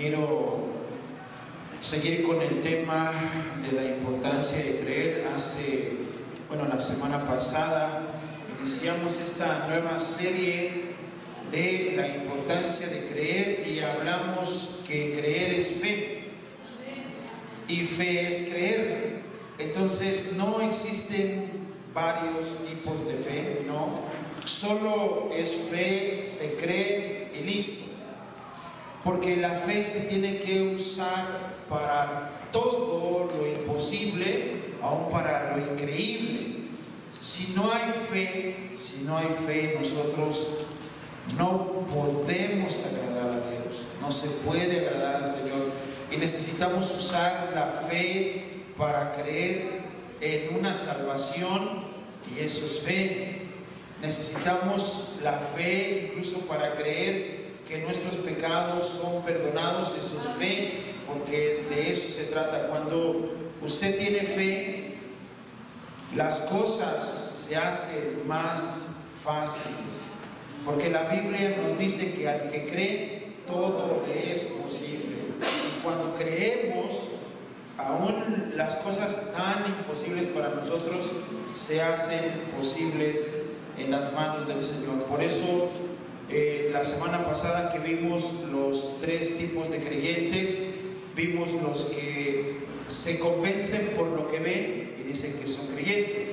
Quiero seguir con el tema de la importancia de creer. La semana pasada iniciamos esta nueva serie de la importancia de creer y hablamos que creer es fe y fe es creer. Entonces no existen varios tipos de fe, no, solo es fe, se cree y listo. Porque la fe se tiene que usar para todo lo imposible, aún para lo increíble. Si no hay fe, nosotros no podemos agradar a Dios, no se puede agradar al Señor. Y necesitamos usar la fe para creer en una salvación, y eso es fe. Necesitamos la fe incluso para creer que nuestros pecados son perdonados, eso es fe, porque de eso se trata. Cuando usted tiene fe, las cosas se hacen más fáciles, porque la Biblia nos dice que al que cree, todo le es posible. Y cuando creemos, aún las cosas tan imposibles para nosotros se hacen posibles en las manos del Señor. Por eso la semana pasada que vimos los tres tipos de creyentes, vimos los que se convencen por lo que ven y dicen que son creyentes,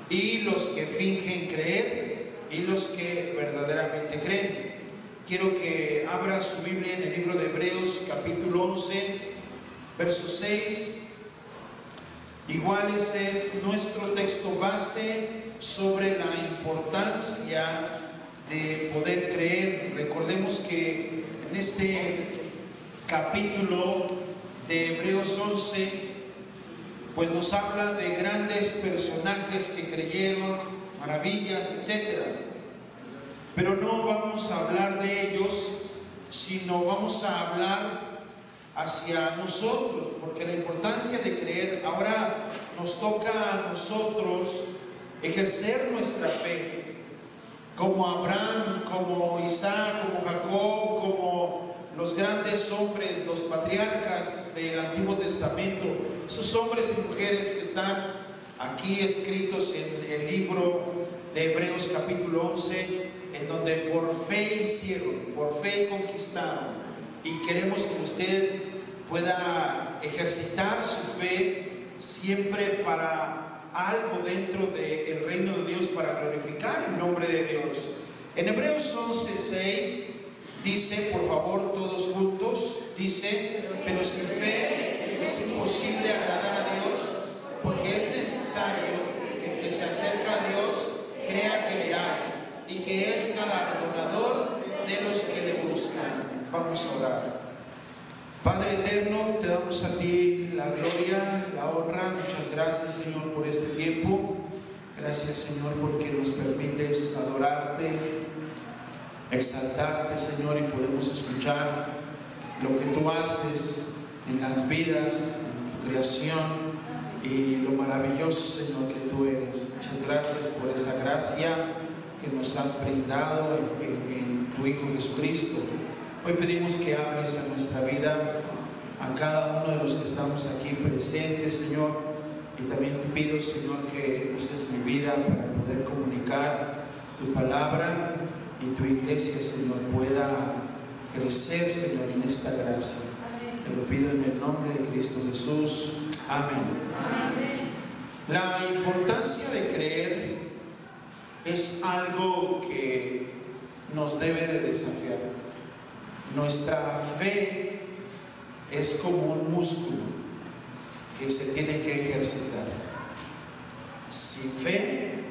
y los que fingen creer, y los que verdaderamente creen. Quiero que abra su Biblia en el libro de Hebreos capítulo 11, verso 6. Igual ese es nuestro texto base sobre la importancia de poder creer. Recordemos que en este capítulo de Hebreos 11 pues nos habla de grandes personajes que creyeron, maravillas, etc. Pero no vamos a hablar de ellos, sino vamos a hablar hacia nosotros, porque la importancia de creer, ahora nos toca a nosotros ejercer nuestra fe, como Abraham, como Isaac, como Jacob, como los grandes hombres, los patriarcas del Antiguo Testamento, esos hombres y mujeres que están aquí escritos en el libro de Hebreos capítulo 11, en donde por fe hicieron, por fe conquistaron. Y queremos que usted pueda ejercitar su fe siempre para algo dentro del reino de Dios, para glorificar el nombre de Dios. En Hebreos 11:6 dice, por favor todos juntos, dice: pero sin fe es imposible agradar a Dios, porque es necesario que el que se acerca a Dios crea que le hay y que es galardonador de los que le buscan. Vamos a orar. Padre eterno, te damos a ti la gloria, la honra. Muchas gracias, Señor, por este tiempo. Gracias, Señor, porque nos permites adorarte, exaltarte, Señor, y podemos escuchar lo que tú haces en las vidas, en tu creación, y lo maravilloso, Señor, que tú eres. Muchas gracias por esa gracia que nos has brindado en tu Hijo Jesucristo. Hoy pedimos que hables a nuestra vida, a cada uno de los que estamos aquí presentes, Señor, y también te pido, Señor, que uses mi vida para poder comunicar tu palabra y tu iglesia, Señor, pueda crecer, Señor, en esta gracia. Te lo pido en el nombre de Cristo Jesús. Amén. Amén. La importancia de creer es algo que nos debe de desafiar. Nuestra fe es como un músculo que se tiene que ejercitar. Sin fe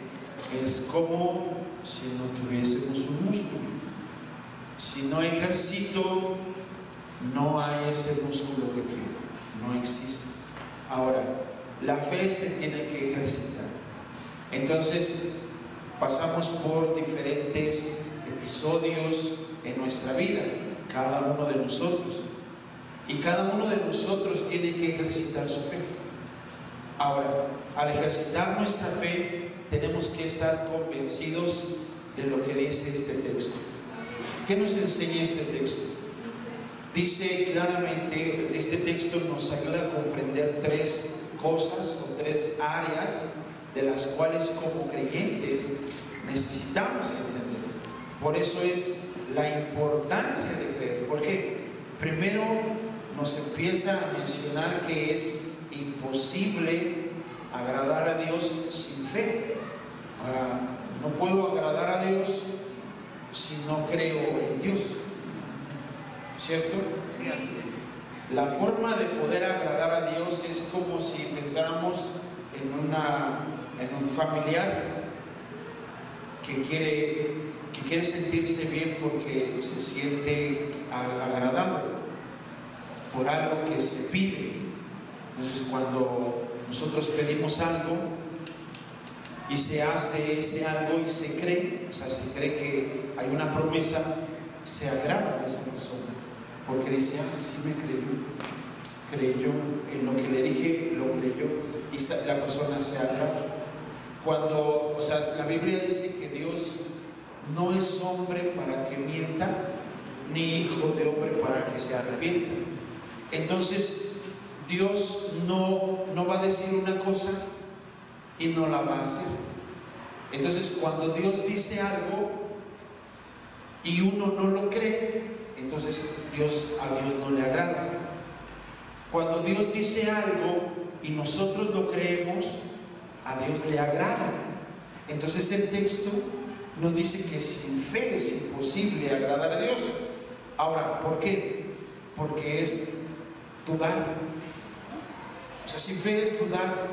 es como si no tuviésemos un músculo. Si no ejercito, no hay ese músculo que quiero, no existe. Ahora, la fe se tiene que ejercitar. Entonces, pasamos por diferentes episodios en nuestra vida, cada uno de nosotros, y cada uno de nosotros tiene que ejercitar su fe. Ahora, al ejercitar nuestra fe, tenemos que estar convencidos de lo que dice este texto. ¿Qué nos enseña este texto? dice claramente, este texto nos ayuda a comprender tres cosas o tres áreas de las cuales como creyentes necesitamos entender. Por eso es la importancia de creer. ¿Por qué? Primero nos empieza a mencionar que es imposible agradar a Dios sin fe. No puedo agradar a Dios si no creo en Dios, ¿cierto? Sí, así es. La forma de poder agradar a Dios es como si pensáramos en un familiar que quiere sentirse bien porque se siente agradado por algo que se pide. Entonces, cuando nosotros pedimos algo y se hace ese algo y se cree, o sea, se cree que hay una promesa, se agrada a esa persona, porque dice, sí me creyó en lo que le dije, lo creyó, y la persona se agrada. Cuando, o sea, la Biblia dice que Dios no es hombre para que mienta, ni hijo de hombre para que se arrepienta. Entonces, Dios no va a decir una cosa y no la va a hacer. Entonces, cuando Dios dice algo y uno no lo cree, entonces a Dios no le agrada. Cuando Dios dice algo y nosotros lo creemos, a Dios le agrada. Entonces el texto nos dice que sin fe es imposible agradar a Dios. Ahora, ¿por qué? Porque es dudar. O sea, sin fe es dudar.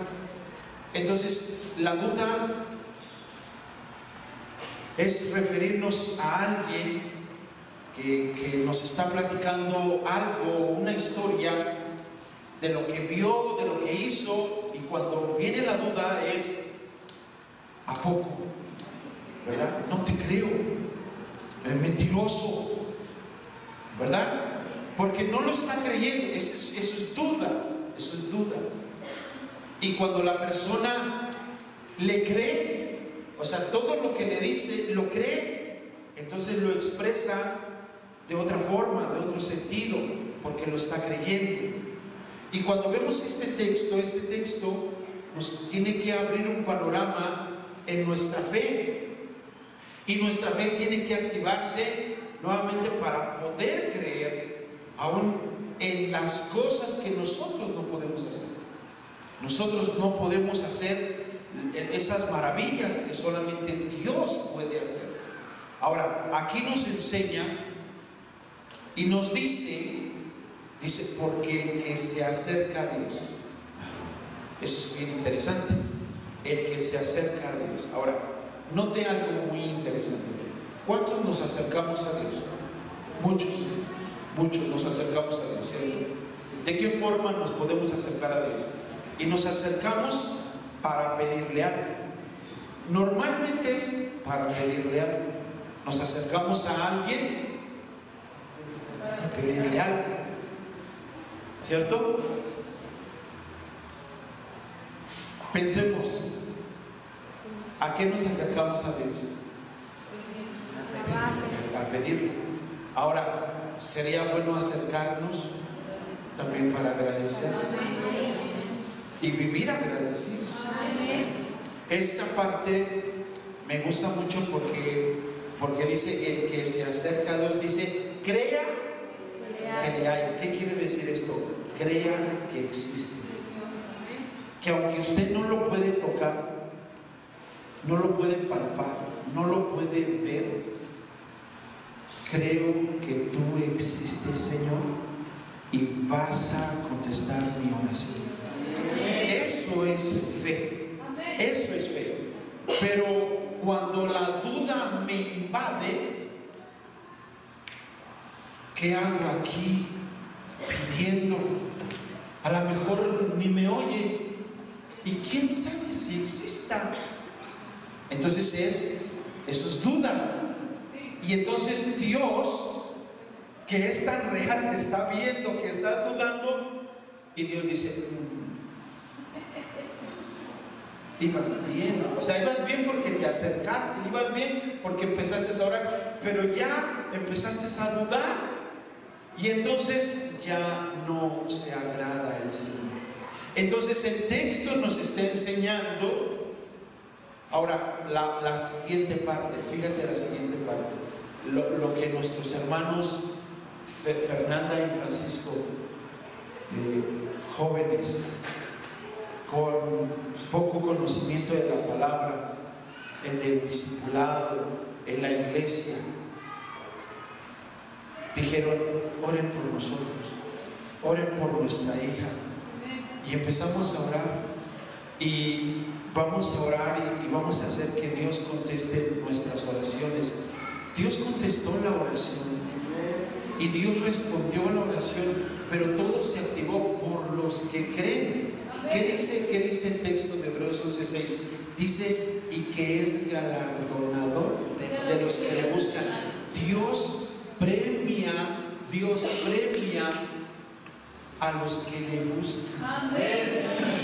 Entonces, la duda es referirnos a alguien que nos está platicando algo, una historia de lo que vio, de lo que hizo, y cuando viene la duda es, ¿a poco? ¿Verdad? No te creo, es mentiroso, ¿verdad? Porque no lo está creyendo, eso es duda, eso es duda. Y cuando la persona le cree, o sea, todo lo que le dice, lo cree, entonces lo expresa de otra forma, de otro sentido, porque lo está creyendo. Y cuando vemos este texto nos tiene que abrir un panorama en nuestra fe. Y nuestra fe tiene que activarse nuevamente para poder creer aún en las cosas que nosotros no podemos hacer. Nosotros no podemos hacer esas maravillas que solamente Dios puede hacer. Ahora, aquí nos enseña y nos dice, porque el que se acerca a Dios. Eso es bien interesante, el que se acerca a Dios. Ahora, note algo muy interesante. ¿Cuántos nos acercamos a Dios? Muchos nos acercamos a Dios, ¿cierto? ¿De qué forma nos podemos acercar a Dios? Y nos acercamos para pedirle algo. Normalmente es para pedirle algo. Nos acercamos a alguien para pedirle algo, ¿cierto? Pensemos, ¿a qué nos acercamos a Dios? A pedirle. Ahora, sería bueno acercarnos también para agradecer y vivir agradecidos. Esta parte me gusta mucho porque dice, el que se acerca a Dios, dice, crea que le hay. ¿Qué quiere decir esto? Crea que existe. Que aunque usted no lo puede tocar, no lo puede palpar, no lo puede ver, creo que tú existes, Señor, y vas a contestar mi oración. Eso es fe. Eso es fe. Pero cuando la duda me invade, ¿qué hago aquí pidiendo? A lo mejor ni me oye. ¿Y quién sabe si exista? Entonces eso es duda. Y entonces Dios, que es tan real, te está viendo que estás dudando, y Dios dice, ibas bien, o sea, ibas bien porque te acercaste, ibas bien porque empezaste a orar, pero ya empezaste a dudar. y entonces ya no se agrada el Señor. Entonces el texto nos está enseñando. Ahora, la siguiente parte, fíjate la siguiente parte, lo que nuestros hermanos Fernanda y Francisco, jóvenes con poco conocimiento de la palabra, en el discipulado, en la iglesia, dijeron: oren por nosotros, oren por nuestra hija. Y empezamos a orar, y vamos a orar y vamos a hacer que Dios conteste nuestras oraciones. Dios contestó la oración y Dios respondió a la oración, pero todo se activó por los que creen. ¿Qué dice el texto de Hebreos 11:6? Dice: y que es galardonador de los que le buscan. Dios premia a los que le buscan.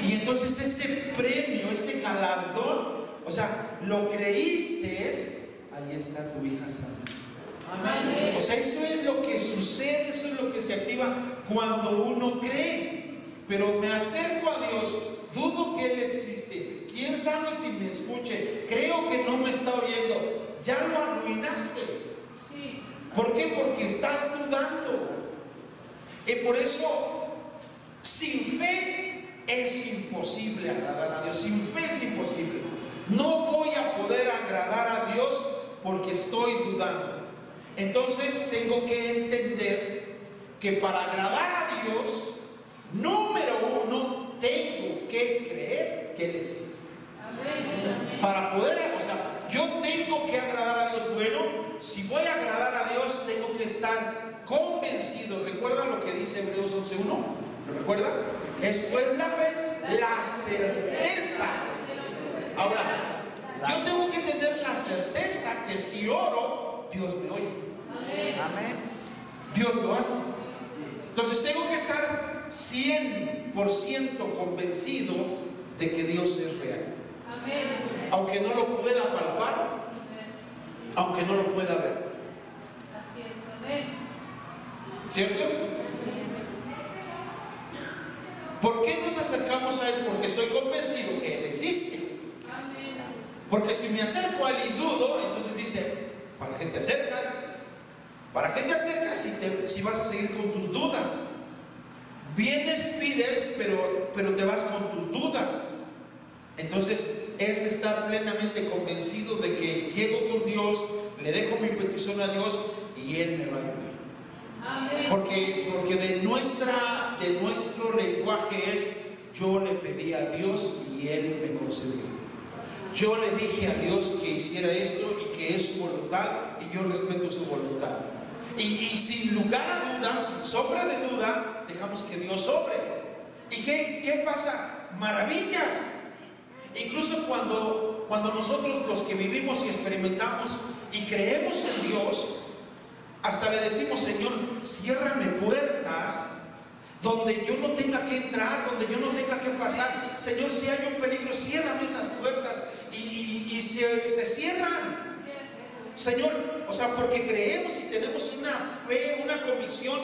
Y entonces ese premio, ese galardón, o sea, lo creíste, ahí está tu hija sana. O sea, eso es lo que sucede, eso es lo que se activa cuando uno cree. Pero me acerco a Dios, dudo que Él existe, quién sabe si me escuche, creo que no me está oyendo. Ya lo arruinaste. ¿Por qué? Porque estás dudando. Y por eso, sin fe es imposible agradar a Dios. Sin fe es imposible. No voy a poder agradar a Dios porque estoy dudando. Entonces tengo que entender que para agradar a Dios, número uno, tengo que creer que Él existe. Para poder, o sea, yo tengo que agradar a Dios. Bueno, si voy a agradar a Dios, tengo que estar convencido. ¿Recuerda lo que dice Hebreos 11:1? ¿Lo recuerda? Después la fe, la certeza. Ahora, yo tengo que tener la certeza que si oro, Dios me oye. Amén. Dios lo hace. Entonces tengo que estar 100% convencido de que Dios es real. Aunque no lo pueda palpar, aunque no lo pueda ver. ¿Cierto? ¿Por qué nos acercamos a Él? Porque estoy convencido que Él existe. Porque si me acerco a Él y dudo, entonces dice: ¿para qué te acercas? ¿Para qué te acercas si vas a seguir con tus dudas? Vienes, pides, pero te vas con tus dudas. Entonces es estar plenamente convencido de que llego con Dios, le dejo mi petición a Dios y Él me va a ayudar. Porque de nuestro lenguaje es: yo le pedí a Dios y Él me concedió. Yo le dije a Dios que hiciera esto y que es su voluntad, y yo respeto su voluntad. Y sin lugar a dudas, sin sombra de duda, dejamos que Dios obre. ¿Y qué pasa? Maravillas. Incluso cuando nosotros, los que vivimos y experimentamos y creemos en Dios, hasta le decimos: Señor, ciérrame puertas donde yo no tenga que entrar, donde yo no tenga que pasar. Señor, si hay un peligro, ciérrame esas puertas, y se cierran. Señor, o sea, porque creemos y tenemos una fe, una convicción.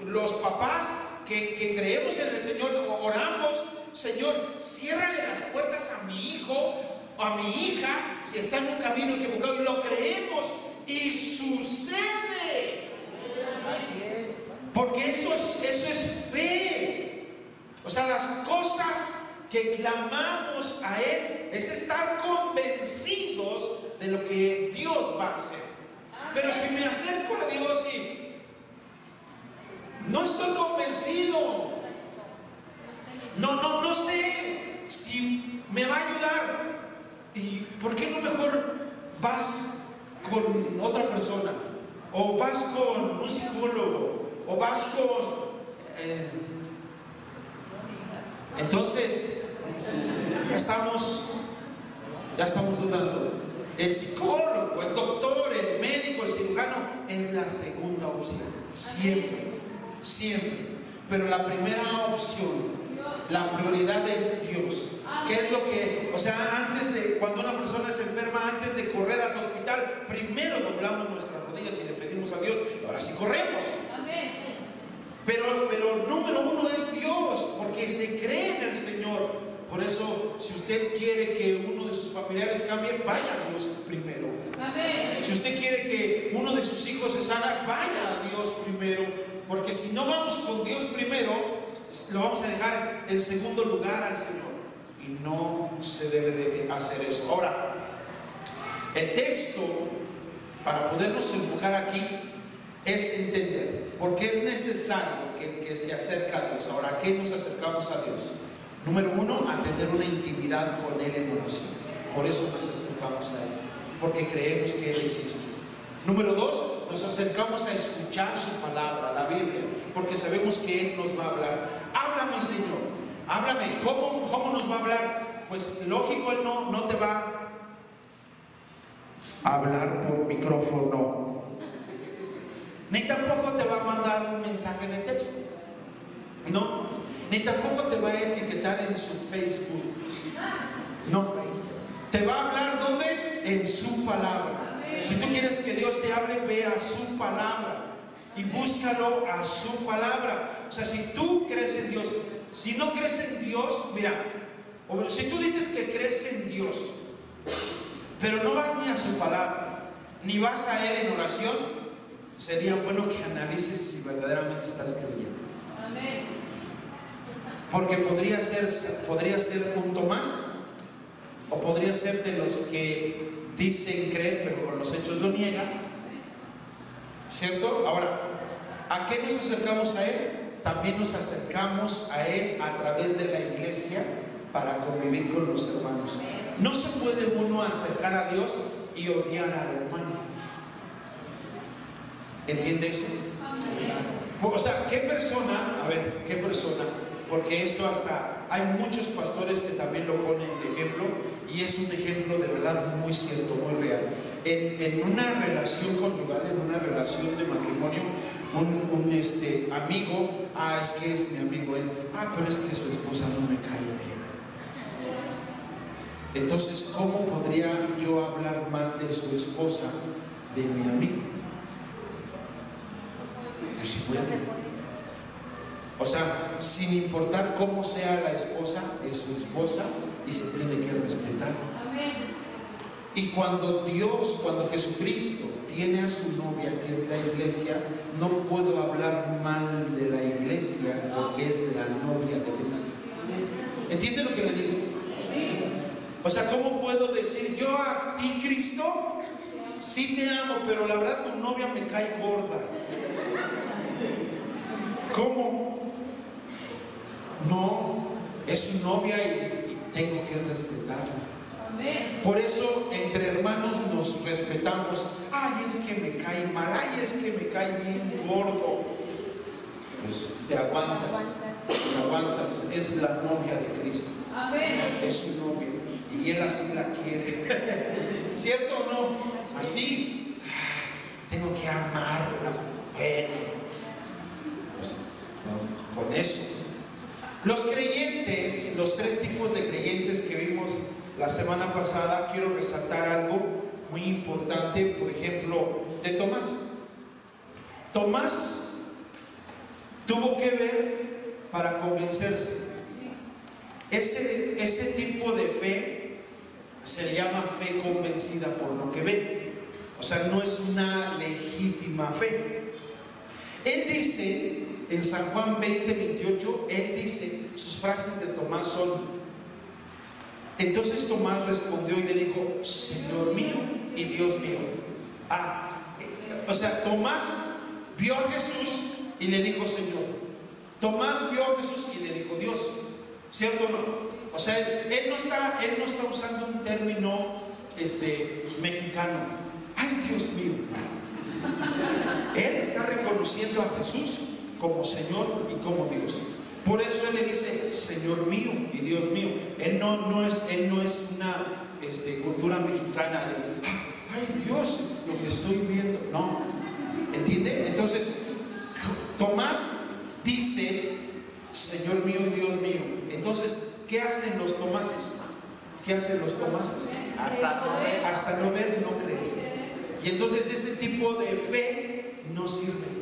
Los papás que creemos en el Señor, oramos: Señor, ciérrale las puertas a mi hijo, a mi hija, si está en un camino equivocado. Y lo creemos y sucede. Así es. Porque eso es fe. O sea, las cosas que clamamos a Él es estar convencidos de lo que Dios va a hacer. Pero si me acerco a Dios y no estoy convencido, no sé si me va a ayudar, ¿y por qué no mejor vas con otra persona? O vas con un psicólogo, o vas con... Entonces, ya estamos dudando. El psicólogo, el doctor, el médico, el cirujano es la segunda opción. Siempre. Pero la primera opción, la prioridad es Dios. ¿Qué es lo que, o sea, cuando una persona se enferma, antes de correr al hospital, primero doblamos nuestras rodillas y le pedimos a Dios, ahora sí corremos? Pero número uno es Dios, porque se cree en el Señor. Por eso, si usted quiere que uno de sus familiares cambie, vaya a Dios primero. Amén. Si usted quiere que uno de sus hijos se sana, vaya a Dios primero. Porque si no vamos con Dios primero, lo vamos a dejar en segundo lugar al Señor. Y no se debe de hacer eso. Ahora, el texto, para podernos enfocar aquí, es entender por qué es necesario que el que se acerca a Dios. Ahora, ¿a qué nos acercamos a Dios? Número uno, a tener una intimidad con Él en oración. Por eso nos acercamos a Él, porque creemos que Él existe. Número dos, nos acercamos a escuchar su palabra, la Biblia, porque sabemos que Él nos va a hablar. Háblame, Señor, háblame. ¿Cómo nos va a hablar? Pues lógico, Él no te va a hablar por micrófono, ni tampoco te va a mandar un mensaje de texto, no, ni tampoco te va a etiquetar en su Facebook, no, te va a hablar ¿dónde? En su palabra. Si tú quieres que Dios te hable, ve a su palabra y búscalo a su palabra. O sea, si tú crees en Dios, si no crees en Dios, mira, o si tú dices que crees en Dios, pero no vas ni a su palabra, ni vas a Él en oración, sería bueno que analices si verdaderamente estás creyendo. Amén. Porque podría ser un Tomás, o podría ser de los que dicen creer, pero con los hechos lo niegan, ¿cierto? Ahora, ¿a qué nos acercamos a Él? También nos acercamos a Él a través de la iglesia para convivir con los hermanos. No se puede uno acercar a Dios y odiar al hermano. ¿Entiendes? O sea, ¿qué persona? Porque esto hasta hay muchos pastores que también lo ponen de ejemplo, y es un ejemplo de verdad muy cierto, muy real. En una relación conyugal, en una relación de matrimonio, un amigo, es que es mi amigo él, pero es que su esposa no me cae bien. Entonces, ¿cómo podría yo hablar mal de su esposa, de mi amigo? No se puede. O sea, sin importar cómo sea la esposa, es su esposa y se tiene que respetar. Amén. Y cuando Jesucristo tiene a su novia, que es la iglesia, no puedo hablar mal de la iglesia porque es la novia de Cristo. ¿Entiende lo que le digo? O sea, ¿cómo puedo decir yo a ti, Cristo, sí te amo, pero la verdad tu novia me cae gorda? ¿Cómo? No, es su novia y tengo que respetarla. Amén. Por eso entre hermanos nos respetamos. Es que me cae mal, es que me cae bien gordo. Pues te aguantas, es la novia de Cristo. Amén. Es su novia y Él así la quiere. ¿Cierto o no? Así, tengo que amarla. Bueno, pues, con eso. Los creyentes, los tres tipos de creyentes que vimos la semana pasada, quiero resaltar algo muy importante, por ejemplo, de Tomás. Tomás tuvo que ver para convencerse. Ese tipo de fe se le llama fe convencida por lo que ve. O sea, no es una legítima fe. Él dice, en San Juan 20:28, él dice, sus frases de Tomás son: entonces Tomás respondió y le dijo, Señor mío y Dios mío. O sea, Tomás vio a Jesús y le dijo Señor. Tomás vio a Jesús y le dijo Dios. ¿Cierto o no? O sea, él no está usando un término mexicano. ¡Ay, Dios mío! Él está reconociendo a Jesús como Señor y como Dios. Por eso Él le dice, Señor mío y Dios mío. Él no es una cultura mexicana de, ¡ay, Dios! Lo que estoy viendo. No. ¿Entiende? Entonces, Tomás dice, Señor mío y Dios mío. Entonces, ¿qué hacen los Tomases? ¿Qué hacen los Tomases? Hasta no ver, no creer. Y entonces ese tipo de fe no sirve.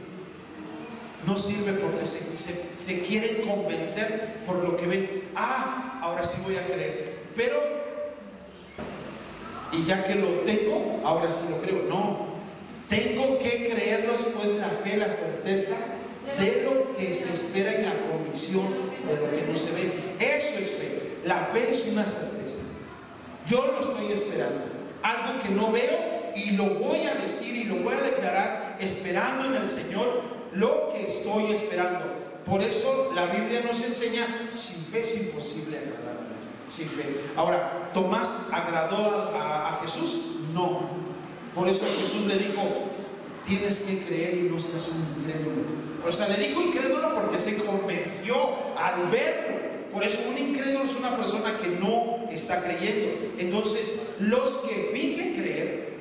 no sirve porque se quieren convencer por lo que ven. Ahora sí voy a creer, pero y ya que lo tengo, ahora sí lo creo. No, tengo que creerlos, pues la fe, la certeza de lo que se espera y la convicción de lo que no se ve. Eso es fe. La fe es una certeza. Yo lo estoy esperando, algo que no veo, y lo voy a decir y lo voy a declarar, esperando en el Señor lo que estoy esperando. Por eso la Biblia nos enseña: sin fe es imposible agradar a Dios. Sin fe. Ahora, ¿Tomás agradó a Jesús? No. Por eso Jesús le dijo: tienes que creer y no seas un incrédulo. O sea, le dijo incrédulo porque se convenció al verlo. Por eso un incrédulo es una persona que no está creyendo. Entonces, los que fingen creer,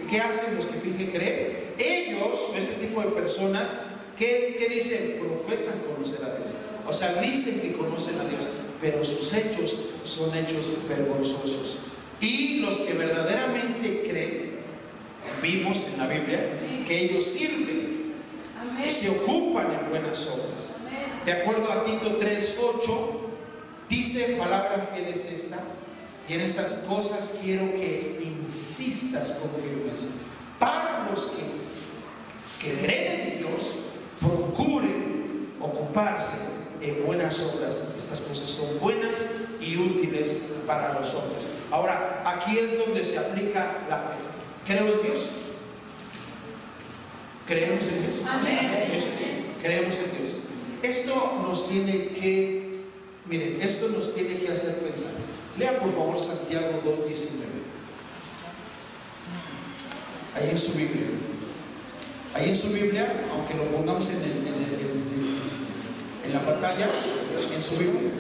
¿qué hacen los que fingen creer? Ellos, este tipo de personas, ¿qué dicen? Profesan conocer a Dios. O sea, dicen que conocen a Dios, pero sus hechos son hechos vergonzosos. Y los que verdaderamente creen, vimos en la Biblia que ellos sirven, se ocupan en buenas obras. De acuerdo a Tito 3:8, dice: palabra fiel es esta, y en estas cosas quiero que insistas con firmeza. Para los que creen en Dios, procuren ocuparse en buenas obras. Estas cosas son buenas y útiles para los hombres. Ahora, aquí es donde se aplica la fe. ¿Creo en Dios? ¿Creemos en Dios? Amén. Eso es. Creemos en Dios. Esto nos tiene que, miren, esto nos tiene que hacer pensar. Lea por favor Santiago 2:19. Ahí en su Biblia. Ahí en su Biblia, aunque lo pongamos en la pantalla, en su Biblia.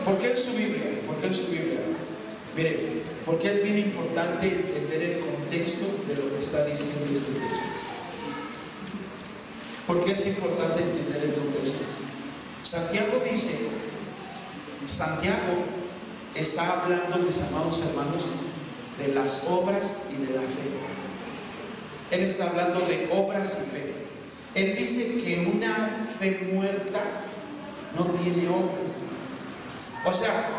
¿Por qué en su Biblia? ¿Por qué en su Biblia? Miren, porque es bien importante entender el contexto de lo que está diciendo este texto. ¿Por qué es importante entender el contexto? Santiago está hablando, mis amados hermanos, de las obras y de la fe. Él está hablando de obras y fe. Él dice que una fe muerta no tiene obras. O sea,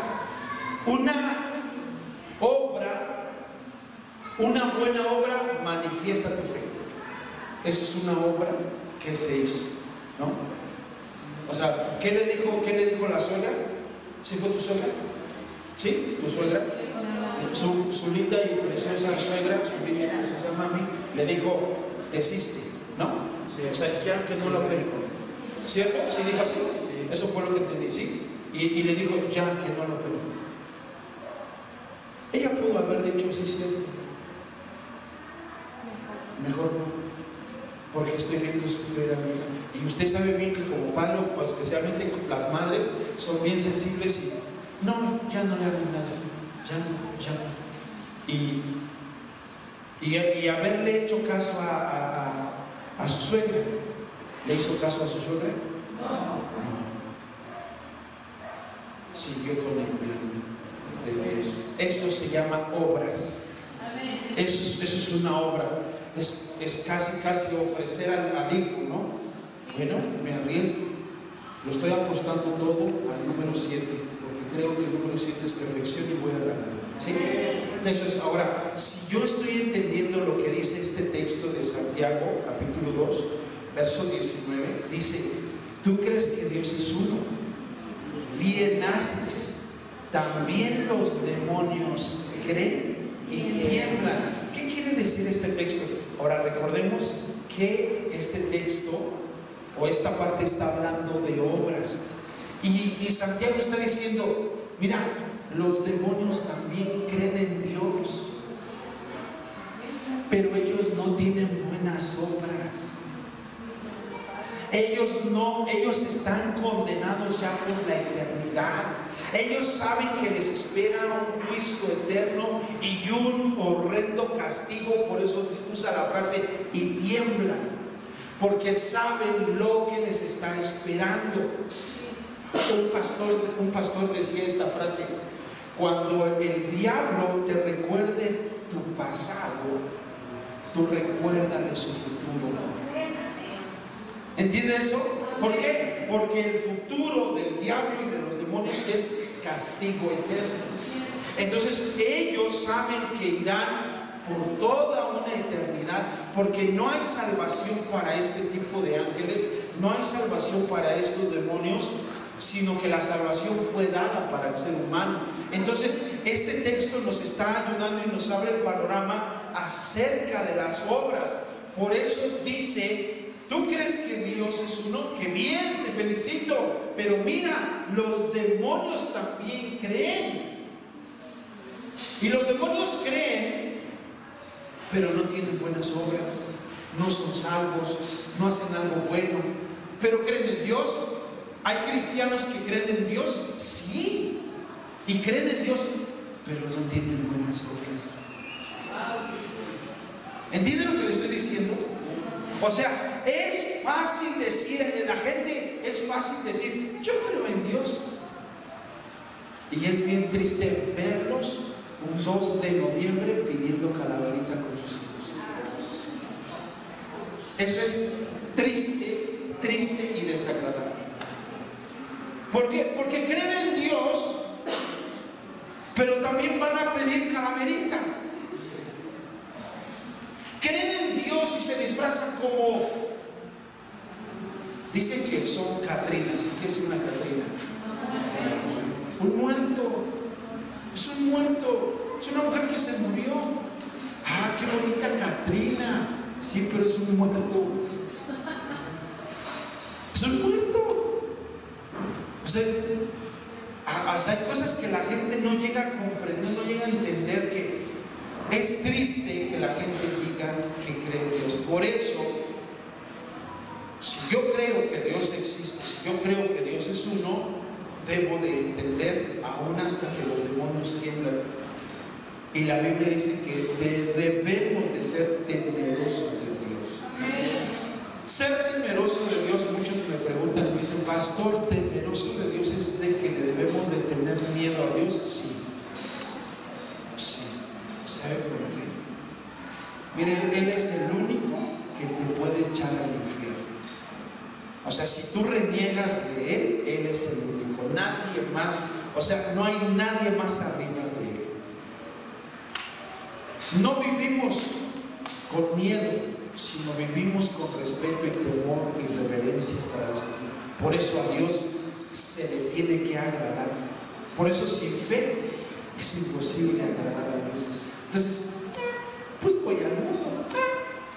una buena obra manifiesta tu fe. Esa es una obra que se hizo, ¿no? O sea, ¿qué le dijo la suegra? ¿Sí fue tu suegra? ¿Sí? ¿Tu suegra? Su linda y preciosa suegra, su linda y preciosa mami, le dijo: desiste, ¿no? O sea, ya que no lo perdono. ¿Cierto? ¿Sí dijo así? Eso fue lo que entendí, ¿sí? Y le dijo: ya que no lo perdono. Ella pudo haber dicho: sí, cierto. Mejor no, porque estoy viendo sufrir a mi hija. Y usted sabe bien que como padre, o especialmente las madres, son bien sensibles y no, ya no le hago nada, ya no. Y haberle hecho caso a su suegra. ¿Le hizo caso a su suegra? No. Siguió con el plan de Dios. Eso se llama obras. Eso es una obra. Es casi ofrecer al hijo, ¿no? Bueno, me arriesgo. Lo estoy apostando todo al número 7, porque creo que el número 7 es perfección y voy a ganar. ¿Sí? Eso es. Ahora, si yo estoy entendiendo lo que dice este texto de Santiago, capítulo 2, verso 19, dice: ¿tú crees que Dios es uno? Bien haces. También los demonios creen y tiemblan. ¿Qué quiere decir este texto? Ahora recordemos que este texto o esta parte está hablando de obras. Y Santiago está diciendo: mira, los demonios también creen en Dios, pero ellos no tienen buenas obras. Ellos están condenados ya por la eternidad. Ellos saben que les espera un juicio eterno y un horrendo castigo. Por eso usa la frase "y tiemblan", porque saben lo que les está esperando. Un pastor decía esta frase: cuando el diablo te recuerde tu pasado, tú recuérdale su futuro. ¿Entiende eso? ¿Por qué? Porque el futuro del diablo y de los demonios es castigo eterno. Entonces ellos saben que irán por toda una eternidad, porque no hay salvación para este tipo de ángeles, no hay salvación para estos demonios, sino que la salvación fue dada para el ser humano. Entonces este texto nos está ayudando y nos abre el panorama acerca de las obras. Por eso dice: ¿tú crees que Dios es uno? ¡Qué bien! Te felicito. Pero mira, los demonios también creen. Y los demonios creen, pero no tienen buenas obras, no son salvos, no hacen algo bueno, pero creen en Dios. ¿Hay cristianos que creen en Dios? Sí, y creen en Dios, pero no tienen buenas obras. ¿Entienden lo que le estoy diciendo? O sea, es fácil decir, la gente es fácil decir: yo creo en Dios. Y es bien triste verlos un 2 de noviembre pidiendo calaverita con sus hijos. Eso es triste, triste y desagradable. ¿Por qué? Porque creen en Dios, pero también van a pedir calaverita. Creen en Dios y se disfrazan como... Dicen que son catrinas. ¿Y qué es una catrina? Un muerto. Es un muerto. Es una mujer que se murió. Ah, qué bonita Catrina. Sí, pero es un muerto. Es un muerto. O sea, hay cosas que la gente no llega a comprender, no llega a entender, que es triste que la gente diga que cree en Dios. Por eso, si yo creo que Dios existe, si yo creo que Dios es uno, debo de entender, aún hasta que los demonios tiemblan. Y la Biblia dice que debemos de ser temerosos de Dios. Ser temeroso de Dios, muchos me preguntan y me dicen: pastor, ¿temeroso de Dios es de que le debemos de tener miedo a Dios? Sí. Sí. ¿Sabe por qué? Miren, Él es el único que te puede echar al infierno. O sea, si tú reniegas de Él, Él es el único. Nadie más, o sea, no hay nadie más arriba de Él. No vivimos con miedo, sino vivimos con respeto y temor y reverencia para el Señor. Por eso a Dios se le tiene que agradar. Por eso sin fe es imposible agradar a Dios. Entonces, pues voy al mundo,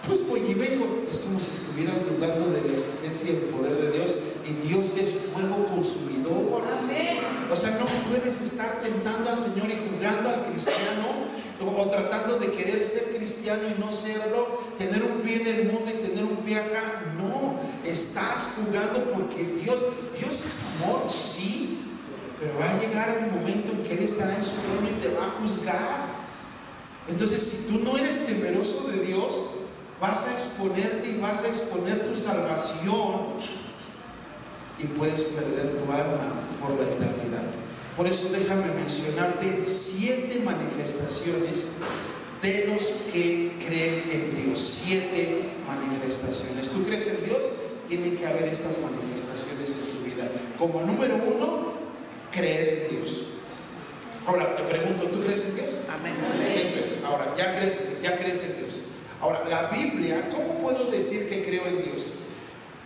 pues voy y vengo. Es como si estuvieras dudando de la existencia y el poder de Dios, y Dios es fuego consumidor. Amén. O sea, no puedes estar tentando al Señor y jugando al cristiano, o tratando de querer ser cristiano y no serlo, tener un pie en el mundo y tener un pie acá. No, estás jugando, porque Dios es amor, sí, pero va a llegar el momento en que Él estará en su trono y te va a juzgar. Entonces, si tú no eres temeroso de Dios, vas a exponerte y vas a exponer tu salvación, y puedes perder tu alma por la eternidad. Por eso déjame mencionarte 7 manifestaciones de los que creen en Dios. 7 manifestaciones. ¿Tú crees en Dios? Tienen que haber estas manifestaciones en tu vida. Como número 1, creer en Dios. Ahora te pregunto, ¿tú crees en Dios? Amén. Eso es. Ahora, ya crees en Dios. Ahora, la Biblia, ¿cómo puedo decir que creo en Dios?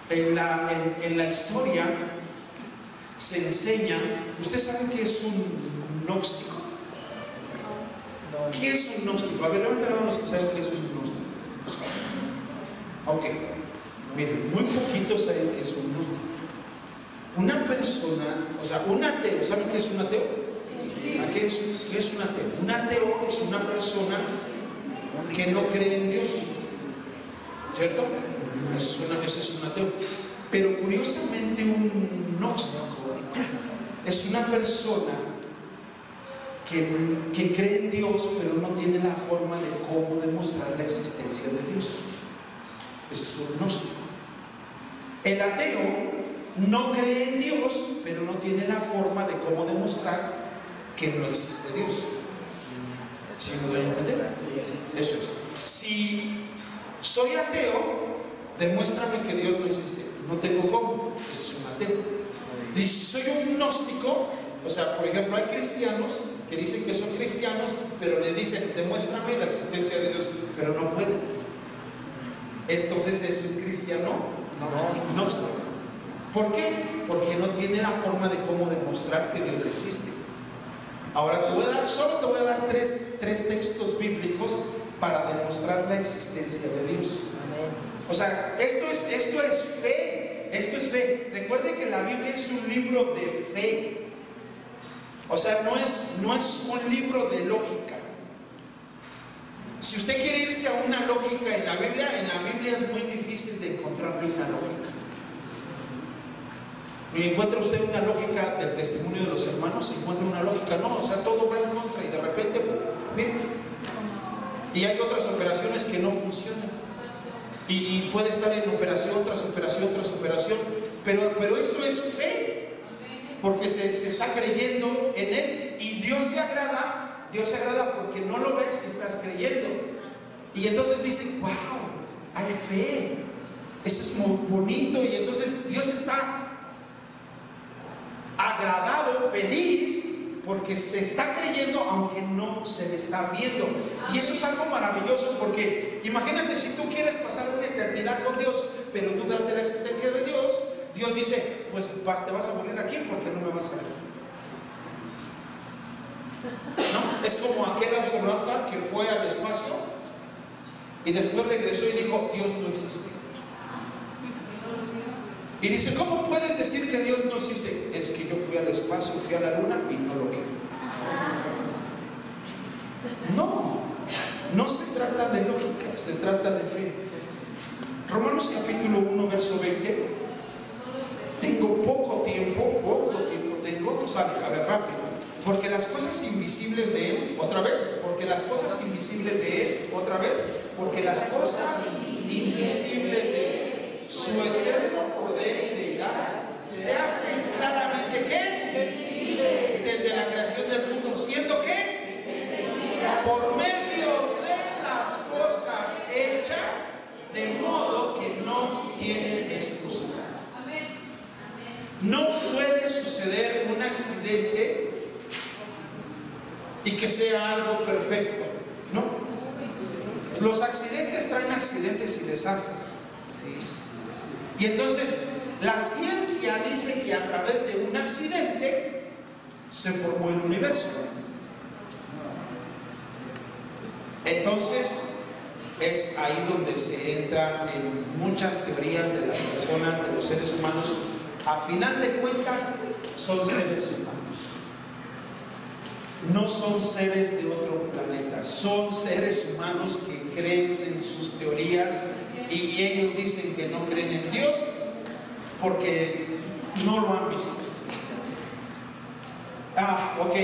En la historia se enseña. ¿Ustedes saben qué es un gnóstico? ¿Qué es un gnóstico? A ver, levanten la mano los que saben qué es un gnóstico. Ok, miren, muy poquitos saben qué es un gnóstico. Una persona, o sea, un ateo, ¿saben qué es un ateo? ¿Qué es un ateo? Un ateo es una persona que no cree en Dios, ¿cierto? Ese es un ateo. Pero curiosamente, un gnóstico es una persona que cree en Dios, pero no tiene la forma de cómo demostrar la existencia de Dios. Ese es un gnóstico. El ateo no cree en Dios, pero no tiene la forma de cómo demostrar que no existe Dios. ¿Sí me doy a entender? Eso es. Si Soy ateo, demuéstrame que Dios no existe. No tengo cómo, ese es un ateo. Y si soy un gnóstico, o sea, por ejemplo, hay cristianos que dicen que son cristianos, pero les dicen, demuéstrame la existencia de Dios, pero no pueden. Entonces es un cristiano gnóstico. ¿Por qué? Porque no tiene la forma de cómo demostrar que Dios existe. Ahora solo te voy a dar tres textos bíblicos para demostrar la existencia de Dios. O sea, esto es fe. Esto es fe. Recuerde que la Biblia es un libro de fe. O sea, no es un libro de lógica. Si usted quiere irse a una lógica en la Biblia es muy difícil de encontrarle una lógica. Y encuentra usted una lógica del testimonio de los hermanos, encuentra una lógica, no, o sea, todo va en contra y de repente, miren, y hay otras operaciones que no funcionan. Y puede estar en operación tras operación tras operación, pero esto es fe, porque se está creyendo en Él, y Dios se agrada porque no lo ves y estás creyendo. Y entonces dicen, wow, hay fe, eso es muy bonito, y entonces Dios está agradado, feliz, porque se está creyendo aunque no se le está viendo. Y eso es algo maravilloso, porque imagínate si tú quieres pasar una eternidad con Dios, pero dudas de la existencia de Dios. Dios dice, pues te vas a morir aquí porque no me vas a ver. ¿No? Es como aquel astronauta que fue al espacio y después regresó y dijo, Dios no existe. Y dice, ¿cómo puedes decir que Dios no existe? Es que yo fui al espacio, fui a la luna y no lo vi. No se trata de lógica, se trata de fe. Romanos capítulo 1, verso 20. Tengo poco tiempo tengo, sale, a ver, rápido. Porque las cosas invisibles de Él, otra vez, porque las cosas invisibles de Él, otra vez, porque las cosas invisibles de Él, su eterno poder y deidad, se hacen claramente, ¿qué? Desde la creación del mundo, siendo que por medio de las cosas hechas, de modo que no tienen excusa. No puede suceder un accidente y que sea algo perfecto, ¿no? Los accidentes traen accidentes y desastres, ¿sí? Y entonces la ciencia dice que a través de un accidente se formó el universo. Entonces es ahí donde se entra en muchas teorías de las personas, de los seres humanos. A final de cuentas son seres humanos. No son seres de otro planeta, son seres humanos que creen en sus teorías, y ellos dicen que no creen en Dios porque no lo han visto. Ok.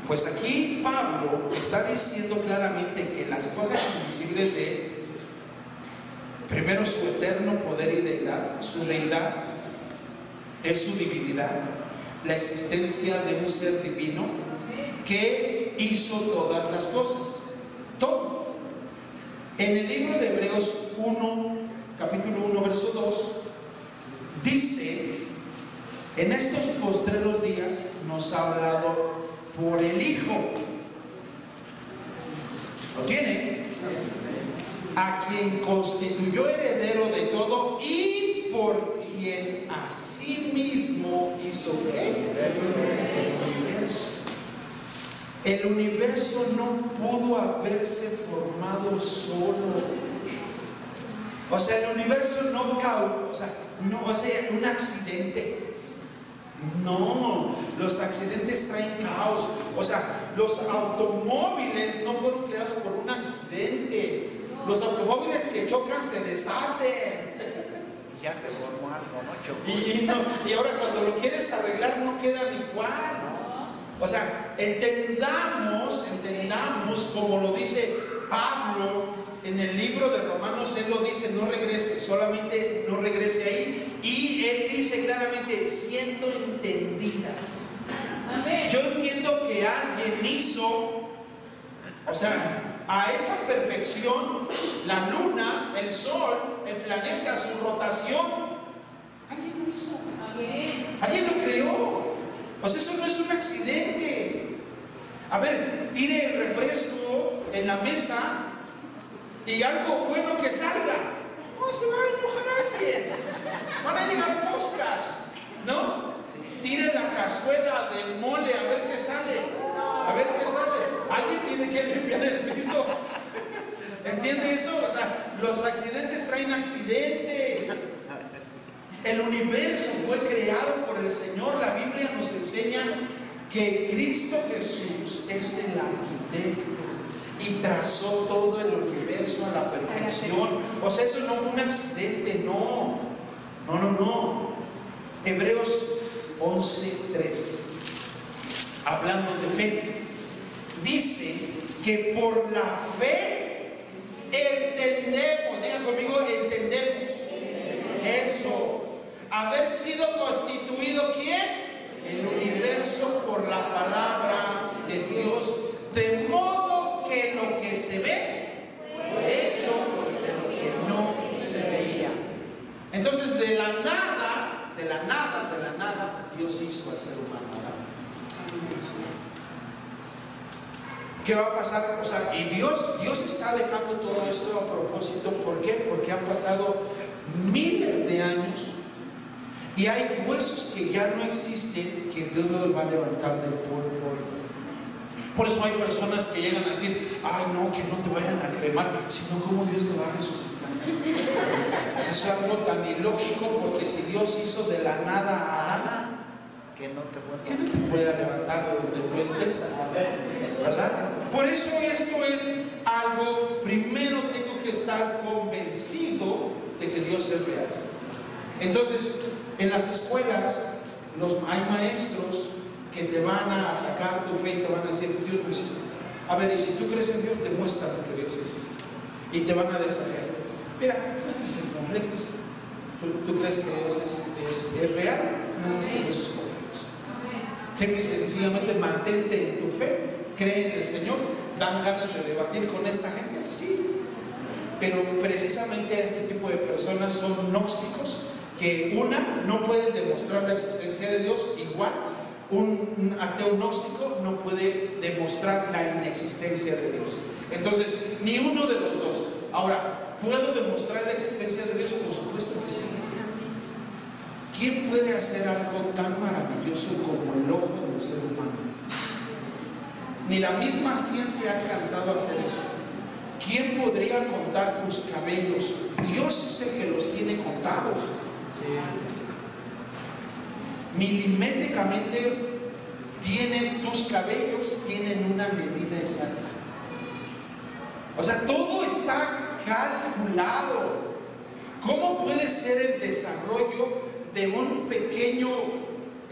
Pues aquí Pablo está diciendo claramente que las cosas invisibles de Él, primero su eterno poder y deidad, su deidad es su divinidad, la existencia de un ser divino que hizo todas las cosas, todo. En el libro de Hebreos 1, capítulo 1, verso 2, dice, en estos postreros días nos ha hablado por el Hijo. ¿Lo tiene? A quien constituyó heredero de todo y por quien asimismo hizo ¿qué? El universo. El universo no pudo haberse formado solo. O sea, el universo no causó, un accidente. No, los accidentes traen caos. O sea, los automóviles no fueron creados por un accidente. Los automóviles que chocan se deshacen. Ya se formó algo, ¿no? Y ahora cuando lo quieres arreglar no quedan igual. O sea, entendamos como lo dice Pablo en el libro de Romanos. Él lo dice, no regrese, solamente no regrese ahí. Y él dice claramente, siendo entendidas. Yo entiendo que alguien hizo, o sea, a esa perfección, la luna, el sol, el planeta, su rotación, alguien lo hizo. Amén. Alguien lo creó. O sea, eso no es un accidente. A ver, tire el refresco en la mesa y algo bueno que salga. No se va a enojar alguien. Van a llegar moscas, ¿no? Tire la cazuela del mole a ver qué sale. A ver qué sale. Alguien tiene que limpiar el piso. ¿Entiende eso? O sea, los accidentes traen accidentes. El universo fue creado por el Señor. La Biblia nos enseña que Cristo Jesús es el arquitecto y trazó todo el universo a la perfección. O sea, eso no fue un accidente, no. Hebreos 11:3, hablando de fe, dice que por la fe entendemos, digan conmigo, entendemos eso, haber sido constituido, ¿quién? El universo por la palabra de Dios, de modo que lo que se ve fue hecho de lo que no se veía. Entonces, de la nada, Dios hizo al ser humano. ¿Qué va a pasar? O sea, y Dios está dejando todo esto a propósito. ¿Por qué? Porque han pasado miles de años y hay huesos que ya no existen, que Dios los va a levantar del polvo. Por eso hay personas que llegan a decir: ay, no, que no te vayan a cremar, sino cómo Dios te va a resucitar. Eso es algo tan ilógico, porque si Dios hizo de la nada a Adán, que no ¿qué no te pueda levantar de donde tú estés? ¿Verdad? Por eso esto es algo, primero tengo que estar convencido de que Dios es real. Entonces, en las escuelas hay maestros que te van a atacar tu fe y te van a decir: Dios no existe. A ver, y si tú crees en Dios, demuestra que Dios existe. Y te van a desafiar. Mira, no entres en conflictos. ¿Tú crees que Dios es real? No entres en esos conflictos. Simple y sencillamente mantente en tu fe, cree en el Señor. ¿Dan ganas de debatir con esta gente? Sí. Pero precisamente a este tipo de personas son gnósticos, que no pueden demostrar la existencia de Dios. Igual un ateo gnóstico no puede demostrar la inexistencia de Dios. Entonces, ni uno de los dos. Ahora, ¿puedo demostrar la existencia de Dios? Por supuesto que sí. ¿Quién puede hacer algo tan maravilloso como el ojo del ser humano? Ni la misma ciencia ha alcanzado a hacer eso. ¿Quién podría contar tus cabellos? Dios es el que los tiene contados. Milimétricamente tus cabellos tienen una medida exacta. O sea, todo está calculado. ¿Cómo puede ser el desarrollo de un pequeño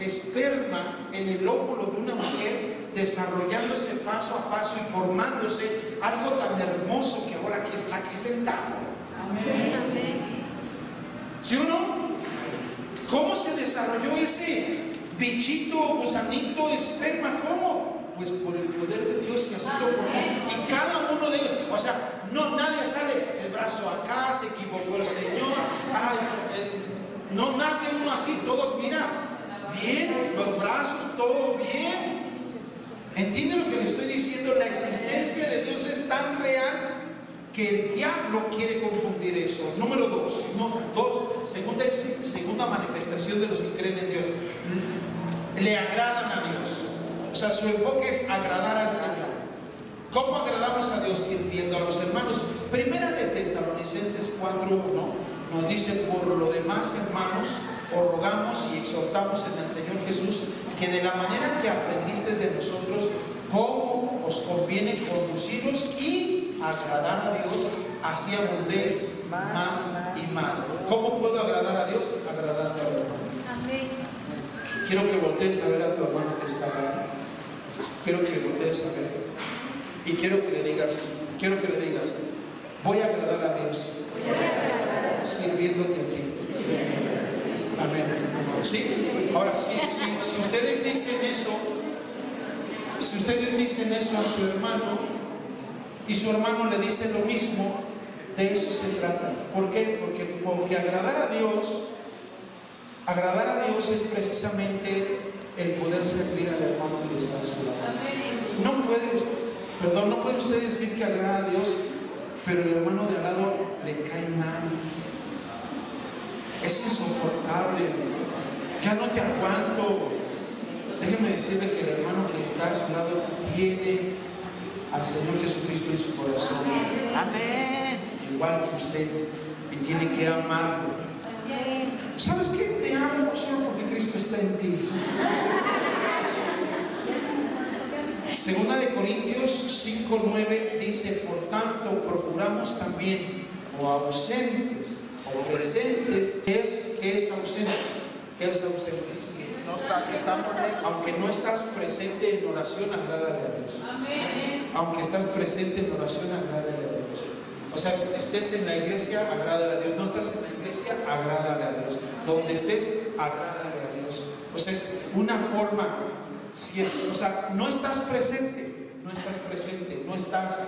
esperma en el óvulo de una mujer, desarrollándose paso a paso y formándose algo tan hermoso que ahora aquí está aquí sentado? Amén. ¿Sí o no? ¿Cómo se desarrolló ese bichito, gusanito, esperma? ¿Cómo? Pues por el poder de Dios, y así lo formó. Y cada uno de ellos, o sea, nadie sale el brazo acá, se equivocó el Señor. No nace uno así, todos, mira, bien, los brazos, todo bien. ¿Entiende lo que le estoy diciendo? La existencia de Dios es tan real que el diablo quiere confundir eso. Número dos, segunda manifestación de los que creen en Dios: le agradan a Dios. O sea, su enfoque es agradar al Señor. ¿Cómo agradamos a Dios? Sirviendo a los hermanos. Primera de Tesalonicenses 4:1 nos dice: por lo demás, hermanos, os rogamos y exhortamos en el Señor Jesús, que de la manera que aprendisteis de nosotros, cómo os conviene conduciros y agradar a Dios, así abundéis más y más. ¿Cómo puedo agradar a Dios? Agradando a Dios. Amén. Quiero que voltees a ver a tu hermano que está acá. Quiero que voltees a ver. Y quiero que le digas, voy a agradar a Dios sirviéndote a ti. Amén. ¿Sí? Ahora, si ustedes dicen eso, a su hermano, y su hermano le dice lo mismo, de eso se trata. ¿Por qué? Porque agradar a Dios es precisamente el poder servir al hermano que está a su lado. No puede usted decir que agrada a Dios, pero el hermano de al lado le cae mal, es insoportable, ya no te aguanto. Déjeme decirle que el hermano que está a su lado tiene al Señor Jesucristo en su corazón. Amén. Igual que usted, y tiene que amarlo. ¿Sabes qué? Te amo solo porque Cristo está en ti. Segunda de Corintios 5:9 dice: por tanto, procuramos también, o ausentes o presentes. ¿Qué es ausentes? ¿Qué es ausentes? Que estamos lejos. Aunque no estás presente en oración, agrádale a Dios. Aunque estás presente en oración, agrádale a Dios. O sea, estés en la iglesia, agrádale a Dios. No estás en la iglesia, agrádale a Dios. Donde estés, agrádale a Dios. O sea, es una forma. O sea, no estás presente, no estás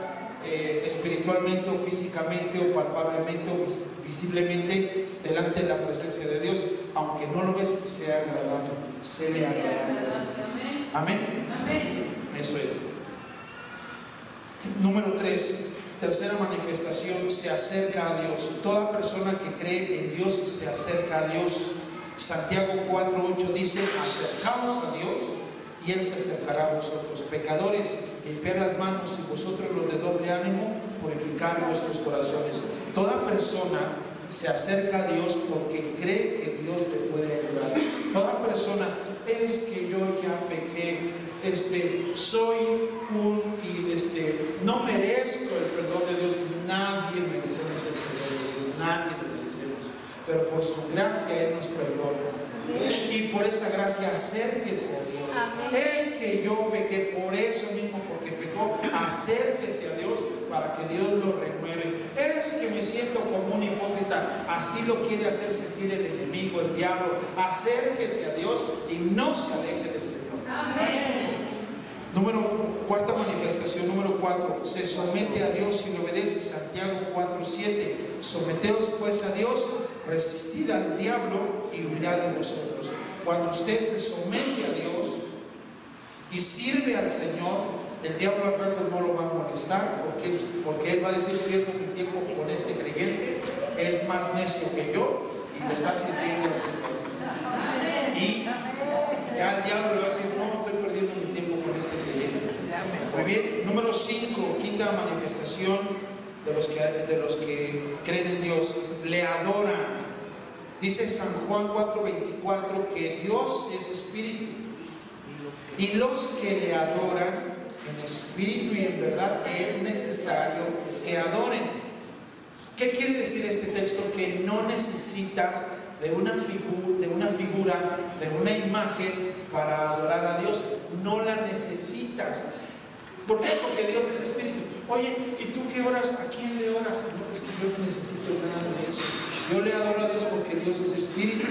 espiritualmente o físicamente o palpablemente o visiblemente delante de la presencia de Dios. Aunque no lo ves, sea agradable, séle agradable. Amén. Eso es. Número 3, tercera manifestación: se acerca a Dios. Toda persona que cree en Dios se acerca a Dios. Santiago 4:8 dice: acercaos a Dios y Él se acercará a vosotros. Pecadores, limpiad las manos, y vosotros los de doble ánimo, purificad vuestros corazones. Toda persona se acerca a Dios porque cree que Dios le puede ayudar. Toda persona: es que yo ya pequé, no merezco el perdón de Dios. Nadie merecemos el perdón de Dios, nadie lo merecemos, pero por su gracia Él nos perdona. Y por esa gracia acérquese a Dios. Es que yo pequé, por eso mismo, porque pecó, acérquese a Dios para que Dios lo renueve. Es que me siento como un hipócrita, así lo quiere hacer sentir el enemigo, el diablo. Acérquese a Dios y no se aleje del Señor. Cuarta manifestación, número 4, se somete a Dios y le obedece. Santiago 4:7: someteos pues a Dios, resistid al diablo y huirá de vosotros. Cuando usted se somete a Dios y sirve al Señor, el diablo al rato no lo va a molestar, porque él va a decir: pierdo mi tiempo con este creyente, es más necio que yo y le está sirviendo al Señor. Y ya el diablo le va a decir: no, estoy perdiendo mi tiempo con este creyente. Muy bien. Número 5, quinta manifestación de los que creen en Dios: le adoran. Dice San Juan 4:24 que Dios es espíritu, y los que le adoran en espíritu y en verdad es necesario que adoren. ¿Qué quiere decir este texto? Que no necesitas de una figura, de una imagen para adorar a Dios. No la necesitas. ¿Por qué? Porque Dios es espíritu. Oye, ¿y tú qué oras? ¿A quién le oras? No, es que yo no necesito nada de eso. Yo le adoro a Dios porque Dios es espíritu.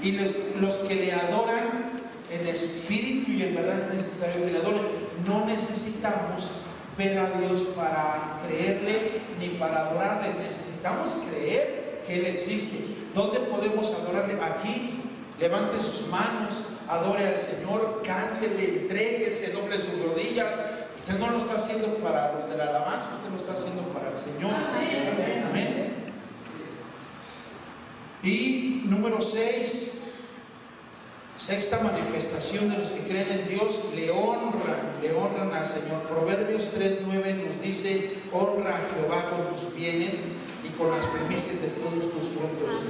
Y los que le adoran en espíritu y en verdad es necesario que le adoren. No necesitamos ver a Dios para creerle ni para adorarle. Necesitamos creer que Él existe. ¿Dónde podemos adorarle? Aquí. Levante sus manos, adore al Señor, cántele, entréguese, doble sus rodillas. Usted no lo está haciendo para los de la alabanza, usted lo está haciendo para el Señor. Amén. Y número 6, sexta manifestación de los que creen en Dios: le honran al Señor. Proverbios 3:9 nos dice: honra a Jehová con tus bienes y con las primicias de todos tus frutos.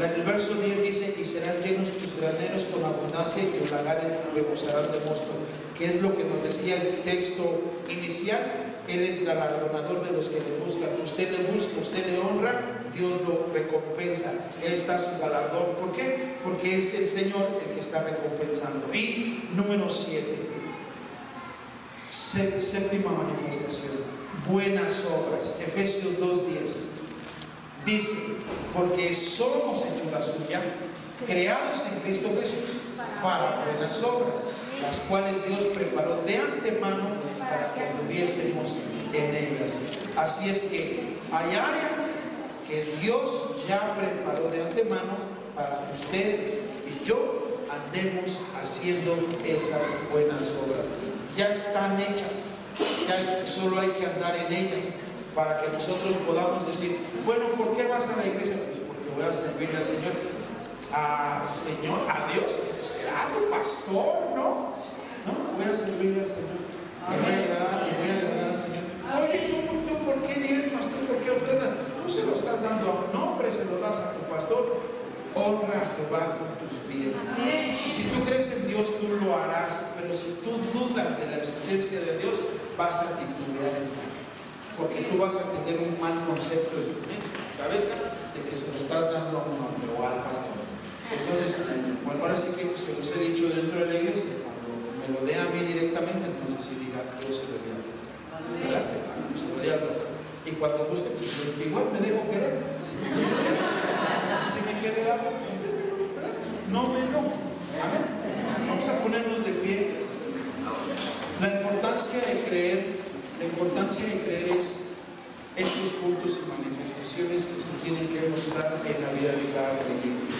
El verso 10 dice: y serán llenos tus graneros con abundancia, y tus lagares rebosarán de mosto. ¿Qué es lo que nos decía el texto inicial? Él es galardonador de los que le buscan. Usted le busca, usted le honra, Dios lo recompensa. Él está su galardón. ¿Por qué? Porque es el Señor el que está recompensando. Y número 7, séptima manifestación: buenas obras. Efesios 2:10 dice: porque somos hechura suya, creados en Cristo Jesús para buenas obras, las cuales Dios preparó de antemano para que anduviésemos en ellas. Así es que hay áreas que Dios ya preparó de antemano para que usted y yo andemos haciendo esas buenas obras. Ya están hechas, ya solo hay que andar en ellas para que nosotros podamos decir, bueno, ¿por qué vas a la iglesia? Pues porque voy a servirle al Señor. Señor, a Dios, será tu pastor, ¿no? No, voy a servirle al Señor. Me voy a agradar al Señor. Oye, ¿tú por qué diezmas? ¿Tú por qué ofrendas? Tú se lo estás dando a un hombre, se lo das a tu pastor. Honra a Jehová con tus bienes. Si tú crees en Dios, tú lo harás, pero si tú dudas de la existencia de Dios, vas a titubear en él, porque tú vas a tener un mal concepto en tu mente, en tu cabeza, de que se lo estás dando a un hombre o al pastor. Entonces, bueno, ahora sí que se los he dicho dentro de la iglesia, cuando me lo dé a mí directamente, entonces sí diga, yo se lo di al pastor, ¿verdad? Se lo di al pastor. Y cuando guste, pues igual me dejo querer. Si me quiere dar, ¿verdad? No me enojo. Amén. Vamos a ponernos de pie. La importancia de creer es estos puntos y manifestaciones que se tienen que mostrar en la vida de cada creyente.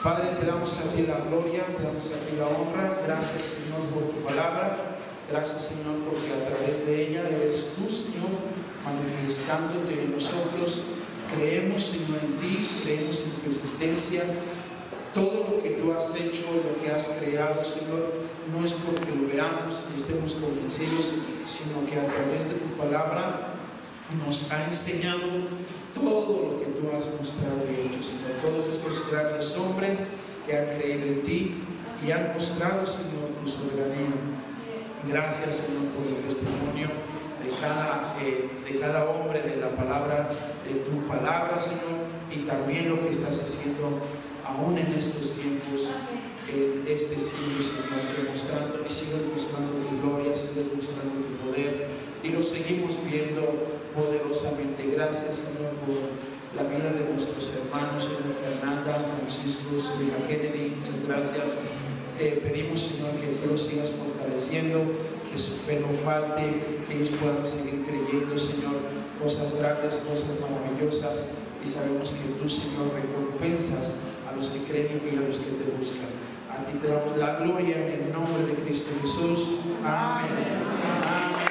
Padre, te damos a ti la gloria, te damos a ti la honra. Gracias, Señor, por tu palabra. Gracias, Señor, porque a través de ella eres tú, Señor, manifestándote en nosotros. Creemos, Señor, en ti, creemos en tu existencia. Todo lo que tú has hecho, lo que has creado, Señor, no es porque lo veamos y estemos convencidos, sino que a través de tu palabra nos ha enseñado todo lo que tú has mostrado y hecho, Señor. Todos estos grandes hombres que han creído en ti y han mostrado, Señor, tu soberanía. Gracias, Señor, por el testimonio de cada hombre, de la palabra, de tu palabra, Señor, y también lo que estás haciendo aún en estos tiempos, en este siglo, Señor, que sigues mostrando tu gloria, sigues mostrando tu poder, y lo seguimos viendo poderosamente. Gracias, Señor, por la vida de nuestros hermanos, Señor, Fernanda, Francisco, su hija Kennedy, muchas gracias. Pedimos, Señor, que tú los sigas fortaleciendo, que su fe no falte, que ellos puedan seguir creyendo, Señor, cosas grandes, cosas maravillosas, y sabemos que tú, Señor, recompensas a los que creen y a los que te buscan. A ti te damos la gloria en el nombre de Cristo Jesús. Amén. Amén.